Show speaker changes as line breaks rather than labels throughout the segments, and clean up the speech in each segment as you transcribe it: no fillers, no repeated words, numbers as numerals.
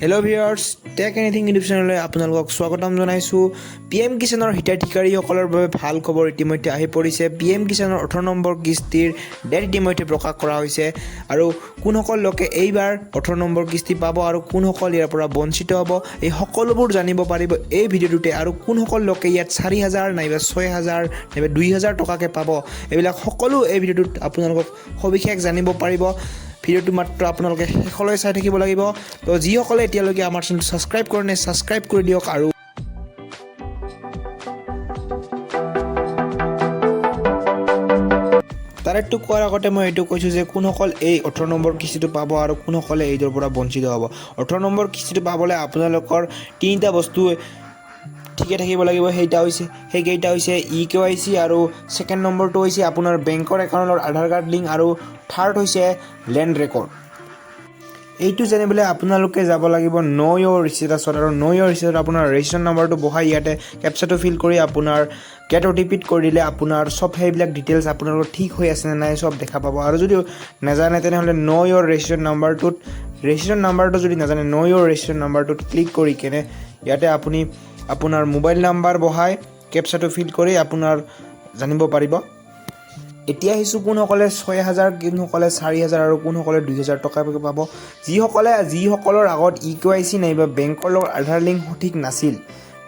Hello viewers, Tech Anything YouTube channel আপোনালোকক স্বাগতম জনাইছো। PM কিসানৰ হিতাধিকাৰীসকলৰ বাবে ভাল খবৰ ইতিমধ্যে আহি পৰিছে। PM কিসানৰ 18 নম্বৰ কিস্তিৰ ডেট ইতিমধ্যে প্ৰকাশ কৰা হৈছে আৰু কোনসকল লোকে এইবাৰ 18 নম্বৰ কিস্তি পাব আৰু কোনসকল ইয়াৰ পৰা বঞ্চিত হ'ব এই সকলোবোৰ জানিব পাৰিব এই ভিডিঅ'টোতে আৰু কোনসকল লোকে ইয়াত 4000 নাইবা 6000 নাইবা 2000 টকাকে পাব এইবিলাক সকলো এই ভিডিঅ'টোত আপোনালোকক সবিশেষ জানিব পাৰিব। ভিডিঅ'টো মাত্ৰ আপোনালোকে শেষলৈ চাই থাকিব লাগিব। তো যিসকলে এতিয়ালৈকে আমাৰ চেনেলটো ছাবস্ক্ৰাইব কৰে নাই ছাবস্ক্ৰাইব কৰি দিয়ক আৰু তাৰেটো কোৱাৰ আগতে মই এইটো কৈছোঁ যে কোনসকল এই 18 নম্বৰ কিস্তিটো পাব আৰু কোনসকলে এইটোৰ পৰা বঞ্চিত হ'ব। 18 নম্বৰ কিস্তিটো পাবলৈ আপোনালোকৰ তিনিটা বস্তু ঠিকে থাকিব লাগিব। সেইকেইটা হৈছে KYC আৰু সেকেন্ড নম্বৰটো হৈছে আপোনাৰ বেংকৰ একাউণ্টৰ আধাৰ কাৰ্ড লিংক আৰু থাৰ্ড হৈছে লেণ্ড ৰেকৰ্ড। এইটো জানিবলৈ আপোনালোকে যাব লাগিব নো ইয়ৰ ষ্টেটাছত আৰু নো ইয়ৰ ষ্টেটাছত আপোনাৰ ৰেজিষ্ট্ৰেশ্যন নম্বৰটো বহাই ইয়াতে কেপচাটো ফিল কৰি আপোনাৰ গেট OTP কৰি দিলে আপোনাৰ সব সেইবিলাক ডিটেইলছ আপোনালোকৰ ঠিক হৈ আছে নে নাই সব দেখা পাব। আৰু যদি নাজানে তেনেহ'লে নো ইয়ৰ ৰেজিষ্ট্ৰেশ্যন নাম্বাৰটো যদি নাজানে নো ইয়ৰ ৰেজিষ্ট্ৰেশ্যন নাম্বাৰটোত ক্লিক কৰি কেনে ইয়াতে আপুনি আপোনাৰ মোবাইল নাম্বাৰ বহাই কেপচাটো ফিল কৰি আপোনাৰ জানিব পাৰিব। এতিয়া আহিছোঁ কোনসকলে 6000 কোনসকলে 4000 আৰু কোনসকলে 2000 টকা পাব। যিসকলৰ আগত KYC নাইবা বেংকৰ লগত আধাৰ লিংক সঠিক নাছিল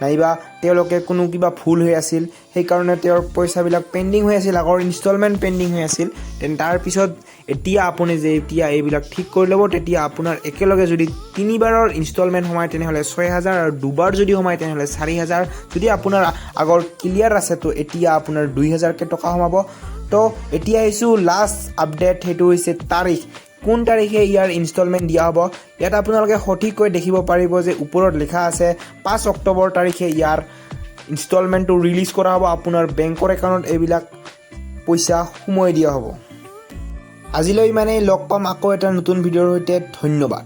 নাইবা তেওঁলোকে কোনো কিবা ভুল হৈ আছিল সেইকাৰণে তেওঁৰ পইচাবিলাক পেণ্ডিং হৈ আছিল, আগৰ ইনষ্টলমেণ্ট পেণ্ডিং হৈ আছিল। তাৰপিছত এতিয়া আপুনি যেতিয়া এইবিলাক ঠিক কৰি ল'ব তেতিয়া আপোনাৰ একেলগে যদি 3বাৰৰ ইনষ্টলমেণ্ট সোমায় তেনেহ'লে 6000 আৰু দুবাৰ যদি সোমায় তেনেহ'লে 4000। যদি আপোনাৰ আগৰ ক্লিয়াৰ আছে তো এতিয়া আপোনাৰ 2000কে টকা সোমাব। তো এতিয়া আহিছোঁ লাষ্ট আপডেট, সেইটো হৈছে তাৰিখ, কোন তাৰিখে ইয়াৰ ইনষ্টলমেণ্ট দিয়া হ'ব। ইয়াত আপোনালোকে সঠিককৈ দেখিব পাৰিব যে ওপৰত লিখা আছে 5 অক্টোবৰ তাৰিখে ইয়াৰ ইনষ্টলমেণ্টটো ৰিলিজ কৰা হ'ব। আপোনাৰ বেংকৰ একাউণ্টত এইবিলাক পইচা সোমোৱাই দিয়া হ'ব। আজিলৈ লগ পাম আকৌ এটা নতুন ভিডিঅ'ৰ সৈতে। ধন্যবাদ।